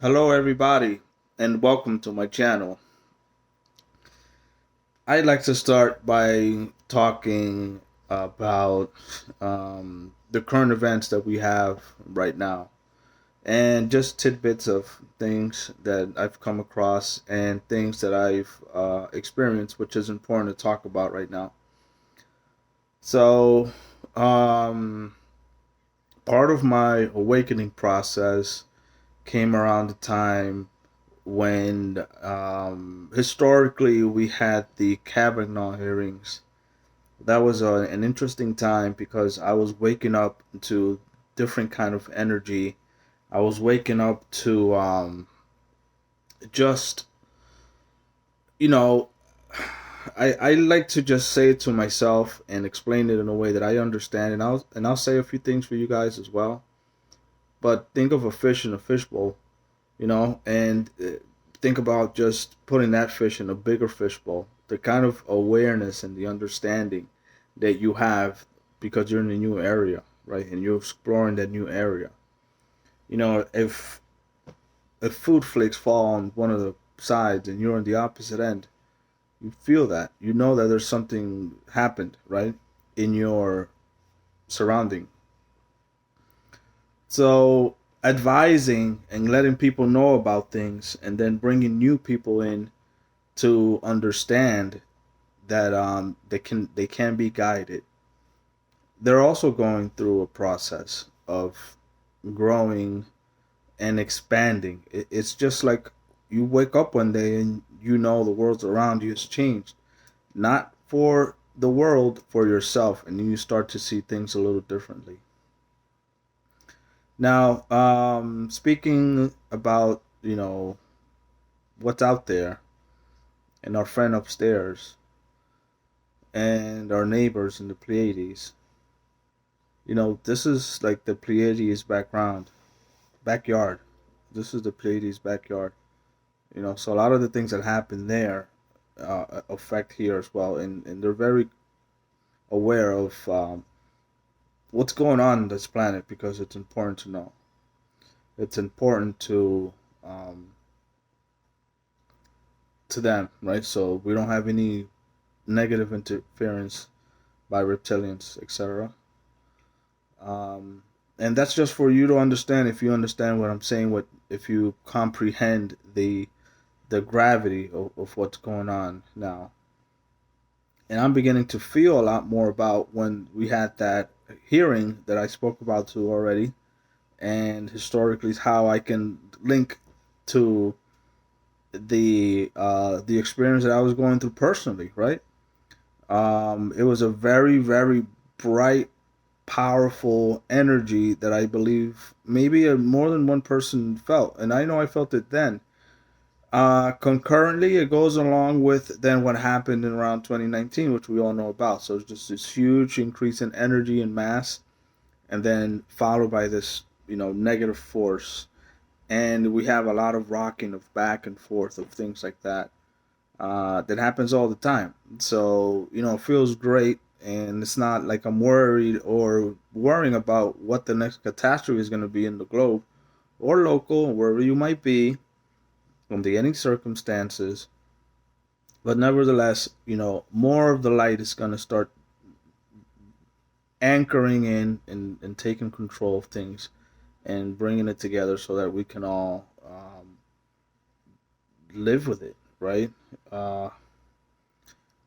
Hello, everybody, and welcome to my channel. I'd like to start by talking about the current events that we have right now and just tidbits of things that I've come across and things that I've experienced, which is important to talk about right now. So, um, part of my awakening process came around the time when historically we had the Kavanaugh hearings. That was an interesting time because I was waking up to different kind of energy. I was waking up to just you know I like to just say it to myself and explain it in a way that I understand, and I'll say a few things for you guys as well. But think of a fish in a fishbowl, and think about just putting that fish in a bigger fishbowl. The kind of awareness and the understanding that you have because you're in a new area, right? And you're exploring that new area. If food flakes fall on one of the sides and you're on the opposite end, you feel that. You know that there's something happened, right? In your surrounding. So advising and letting people know about things and then bringing new people in to understand that they can be guided. They're also going through a process of growing and expanding. It's just like you wake up one day and you know the world around you has changed, not for the world, for yourself, and then you start to see things a little differently. Now, speaking about what's out there and our friend upstairs and our neighbors in the Pleiades. This is like the Pleiades backyard. This is the Pleiades backyard. So a lot of the things that happen there affect here as well, and they're very aware of what's going on in this planet because it's important to know. It's important um, to them, right? So we don't have any negative interference by reptilians, etc. Um, and that's just for you to understand. If you understand what I'm saying, what if you comprehend the gravity of what's going on now. And I'm beginning to feel a lot more about when we had that hearing that I spoke about too already, and historically how I can link to the experience that I was going through personally, right? It was a very, very bright, powerful energy that I believe maybe more than one person felt, and I know I felt it then. Concurrently, it goes along with then what happened in around 2019, which we all know about. So it's just this huge increase in energy and mass, and then followed by this, negative force. And we have a lot of rocking of back and forth of things like that. That happens all the time. So, it feels great. And it's not like I'm worried or worrying about what the next catastrophe is going to be in the globe or local, wherever you might be, under any circumstances. But nevertheless, more of the light is going to start anchoring in and taking control of things and bringing it together so that we can all live with it, right? Uh,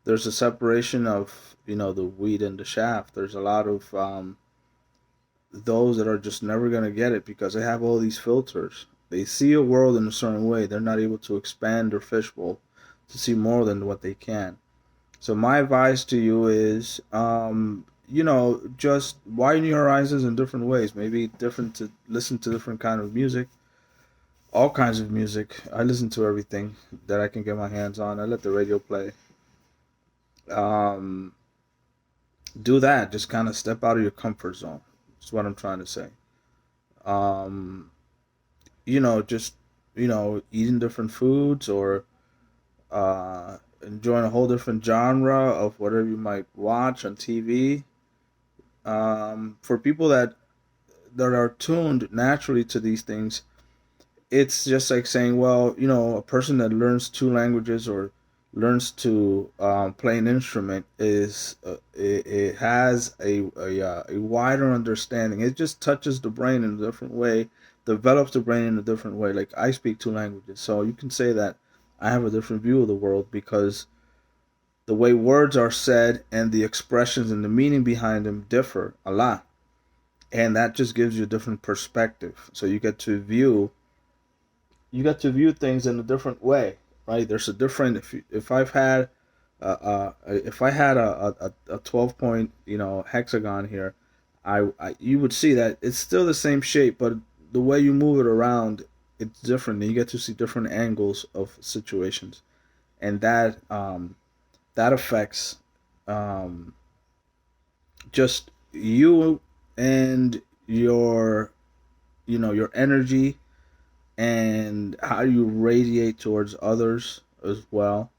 there's a separation of, the wheat and the shaft. There's a lot of those that are just never going to get it because they have all these filters. They see a world in a certain way. They're not able to expand their fishbowl to see more than what they can. So my advice to you is, just widen your horizons in different ways. Maybe different to listen to different kind of music, all kinds of music. I listen to everything that I can get my hands on. I let the radio play. Um, do that. Just kind of step out of your comfort zone. That's what I'm trying to say. Um, just eating different foods or enjoying a whole different genre of whatever you might watch on TV. For people that are tuned naturally to these things, it's just like saying, well, a person that learns two languages or learns to play an instrument it has a wider understanding. It just touches the brain in a different way, develops the brain in a different way. Like I speak two languages, so you can say that I have a different view of the world because the way words are said and the expressions and the meaning behind them differ a lot, and that just gives you a different perspective. So you get to view things in a different way, right? There's a different if I had a 12 point hexagon here, you would see that it's still the same shape, but the way you move it around, it's different. And you get to see different angles of situations, and that affects um, just you and your energy and how you radiate towards others as well.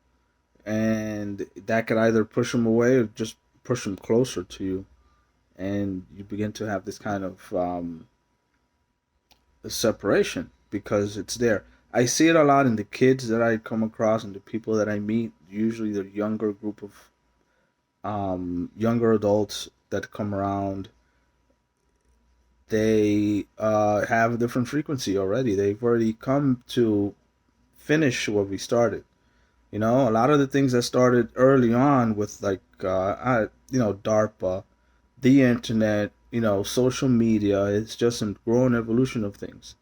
And that could either push them away or just push them closer to you. And you begin to have this kind of separation because it's there. I see it a lot in the kids that I come across and the people that I meet. Usually, the younger group of younger adults that come around, they have a different frequency already. They've already come to finish what we started. A lot of the things that started early on with like DARPA, the internet, social media, it's just a growing evolution of things.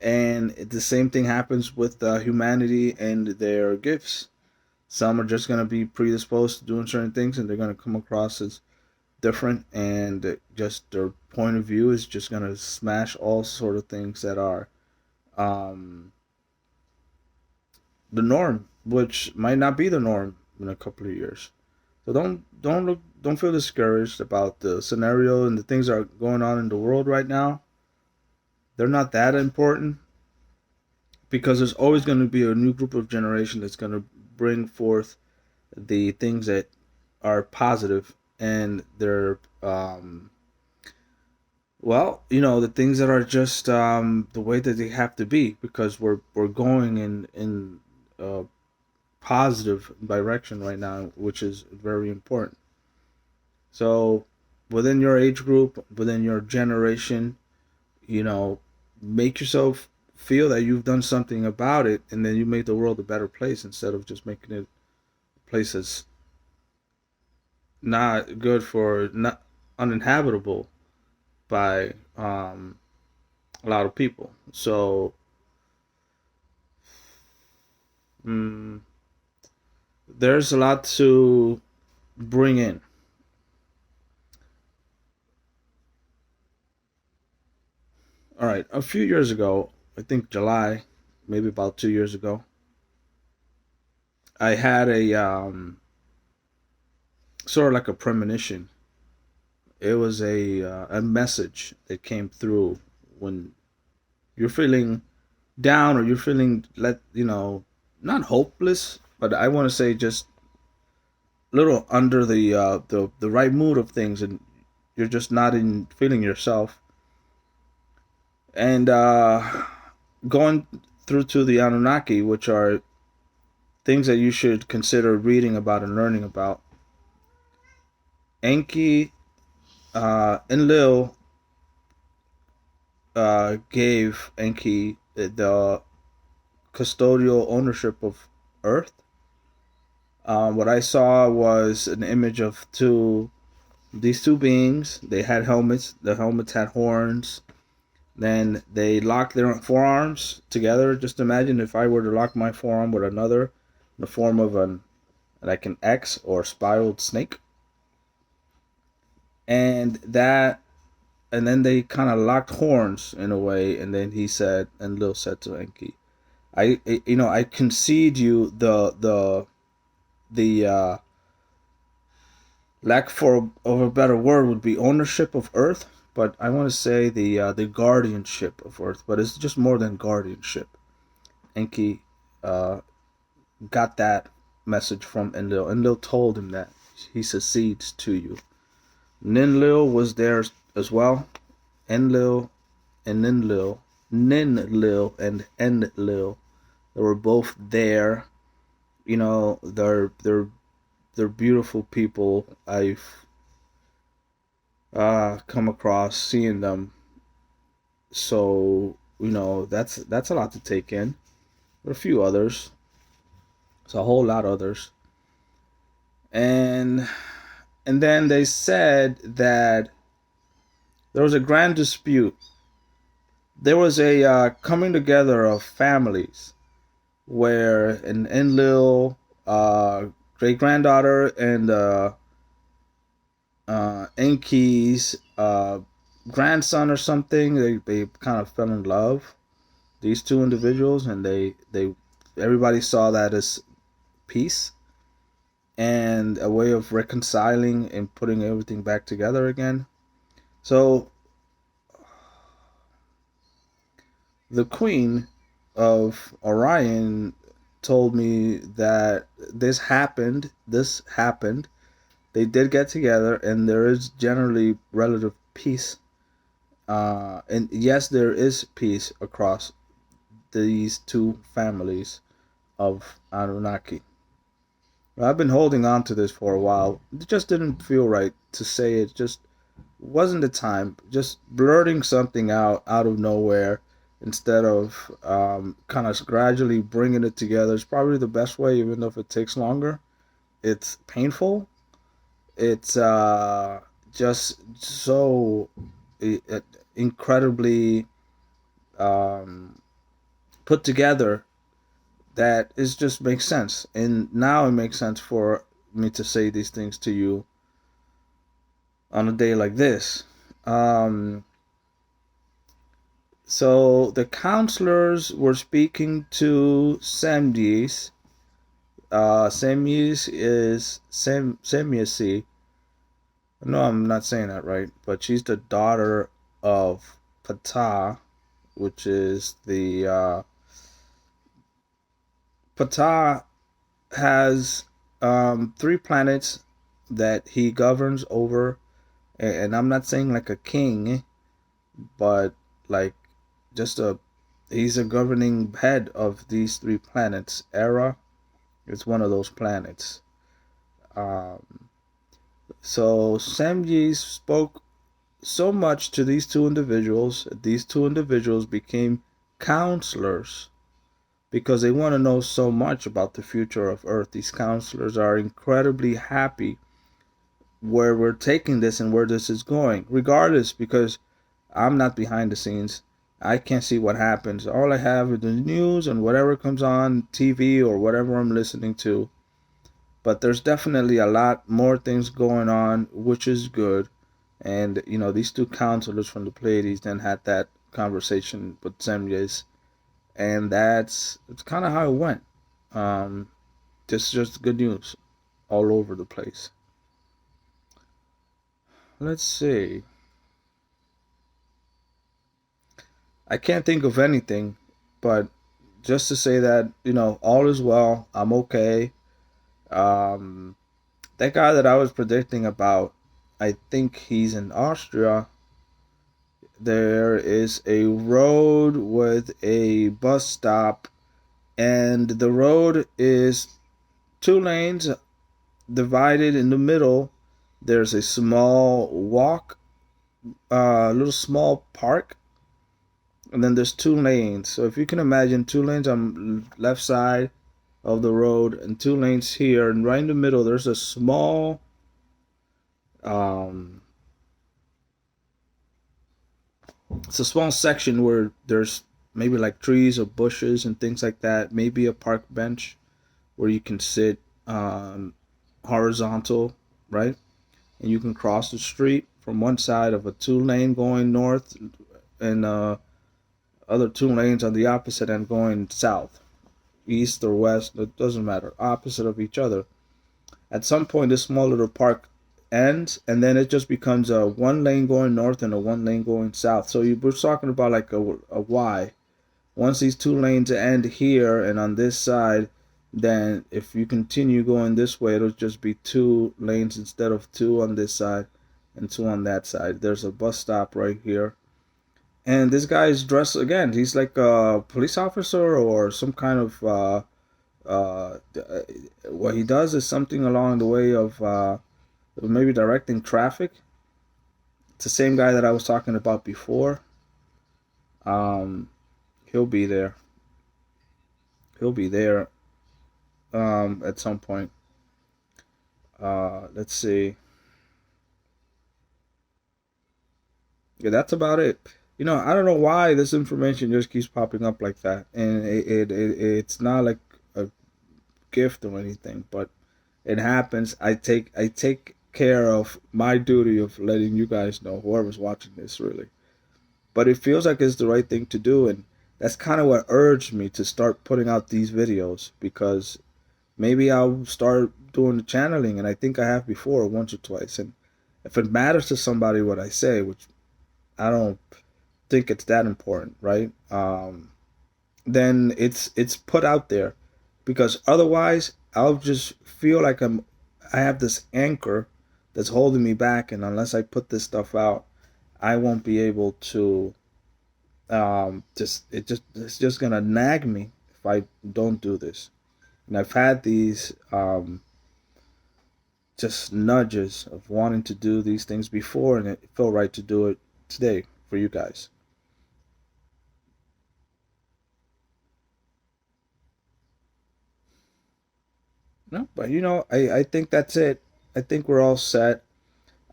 And the same thing happens with humanity and their gifts. Some are just going to be predisposed to doing certain things and they're going to come across as different, and just their point of view is just going to smash all sort of things that are um, the norm, which might not be the norm in a couple of years. So don't feel discouraged about the scenario and the things that are going on in the world right now. They're not that important because there's always going to be a new group of generation that's going to bring forth the things that are positive, and they're the things that are just the way that they have to be, because we're going in a positive direction right now, which is very important. So within your age group, within your generation, you know, make yourself feel that you've done something about it, and then you make the world a better place instead of just making it a place that's not good for not uninhabitable by a lot of people. So mm, there's a lot to bring in. All right, a few years ago, I think July, maybe about 2 years ago, I had a sort of like a premonition. It was a message that came through when you're feeling down or you're feeling not hopeless, but I want to say just a little under the right mood of things, and you're just not in feeling yourself. And going through to the Anunnaki, which are things that you should consider reading about and learning about. Enki Enlil gave Enki the custodial ownership of Earth. What I saw was an image of these two beings. They had helmets. The helmets had horns. Then they locked their forearms together. Just imagine if I were to lock my forearm with another in the form of an X or spiraled snake. And then they kind of locked horns in a way, and then he said, and Lil said to Enki, I concede you the lack for of a better word would be ownership of Earth, but I want to say the guardianship of Earth, but it's just more than guardianship. Enki uh, got that message from Enlil. Enlil told him that he succeeds to you. Ninlil was there as well. Enlil and Ninlil Ninlil and Enlil. They were both there. They're beautiful people. I've come across seeing them. So that's a lot to take in. There are a few others. It's a whole lot of others. And then they said that there was a grand dispute. There was a coming together of families where an Enlil great granddaughter and Enki's grandson or something. They kind of fell in love. These two individuals, and they everybody saw that as peace and a way of reconciling and putting everything back together again. So the queen of Orion told me that this happened. They did get together, and there is generally relative peace. And yes, there is peace across these two families of Anunnaki. I've been holding on to this for a while. It just didn't feel right to say it. Just wasn't the time. Just blurting something out of nowhere instead of kind of gradually bringing it together is probably the best way, even though if it takes longer. It's painful. It's just so incredibly put together that it just makes sense. And now it makes sense for me to say these things to you on a day like this. So the counselors were speaking to Semyis. Semyis is Semyasi. No, I'm not saying that right, but she's the daughter of Ptah, which is the Ptah has 3 planets that he governs over, and I'm not saying like a king, but like just he's a governing head of these 3 planets. Era is one of those planets. So Samji spoke so much to these two individuals. These two individuals became counselors because they want to know so much about the future of Earth. These counselors are incredibly happy where we're taking this and where this is going, regardless, because I'm not behind the scenes. I can't see what happens. All I have is the news and whatever comes on TV or whatever I'm listening to. But there's definitely a lot more things going on, which is good. And, these two counselors from the Pleiades then had that conversation with Semyas. And it's kind of how it went. Just good news all over the place. Let's see. I can't think of anything, but just to say that, all is well. I'm okay. That guy that I was predicting about, I think he's in Austria. There is a road with a bus stop, and the road is 2 lanes divided in the middle. There's a small walk, a little small park, and then there's 2 lanes. So if you can imagine 2 lanes on left side of the road and 2 lanes here, and right in the middle there's a small it's a small section where there's maybe like trees or bushes and things like that, maybe a park bench where you can sit horizontal, right? And you can cross the street from one side of a 2 lane going north and other 2 lanes on the opposite end going south, east or west, it doesn't matter, opposite of each other. At some point, this small little park ends, and then it just becomes a 1 lane going north and a 1 lane going south. So we're talking about like a Y. Once these 2 lanes end here and on this side, then if you continue going this way, it'll just be 2 lanes instead of 2 on this side and 2 on that side. There's a bus stop right here. And this guy is dressed again. He's like a police officer or some kind of. Uh, what he does is something along the way of maybe directing traffic. It's the same guy that I was talking about before. Um, he'll be there. He'll be there at some point. Let's see. Yeah, that's about it. I don't know why this information just keeps popping up like that, and it's not like a gift or anything, but it happens. I take care of my duty of letting you guys know, whoever's watching this, really. But it feels like it's the right thing to do, and that's kind of what urged me to start putting out these videos, because maybe I'll start doing the channeling, and I think I have before once or twice. And if it matters to somebody what I say, which I don't think it's that important, right? Then it's put out there, because otherwise I'll just feel like I have this anchor that's holding me back, and unless I put this stuff out, I won't be able to. It's just gonna nag me if I don't do this. And I've had these just nudges of wanting to do these things before, and it felt right to do it today for you guys. No, but I think that's it. I think we're all set.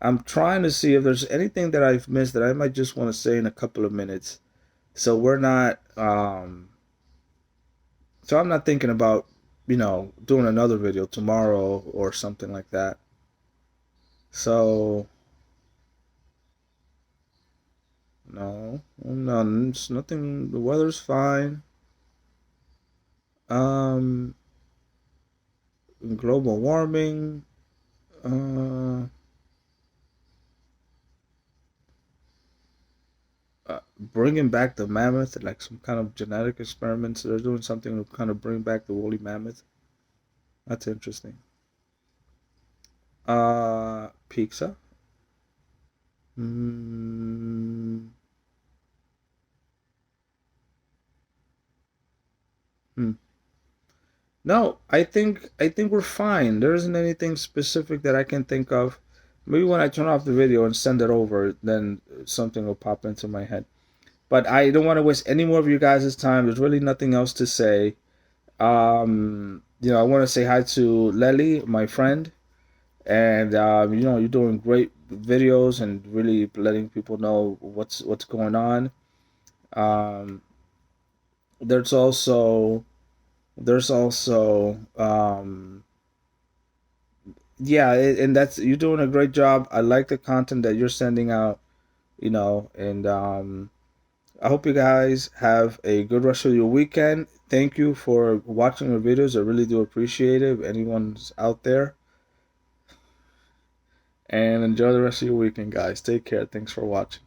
I'm trying to see if there's anything that I've missed that I might just want to say in a couple of minutes. So we're not. So I'm not thinking about doing another video tomorrow or something like that. So no, none. It's nothing. The weather's fine. Um, Global warming. Uh, Bringing back the mammoth, like some kind of genetic experiments. They're doing something to kind of bring back the woolly mammoth. That's interesting. Pizza. Mm, hmm. No, I think we're fine. There isn't anything specific that I can think of. Maybe when I turn off the video and send it over, then something will pop into my head. But I don't want to waste any more of you guys' time. There's really nothing else to say. I want to say hi to Lely, my friend, and you're doing great videos and really letting people know what's going on. Um, there's also there's also yeah, and that's you're doing a great job. I like the content that you're sending out, and I hope you guys have a good rest of your weekend. Thank you for watching our videos. I really do appreciate it. If anyone's out there, and enjoy the rest of your weekend, guys. Take care. Thanks for watching.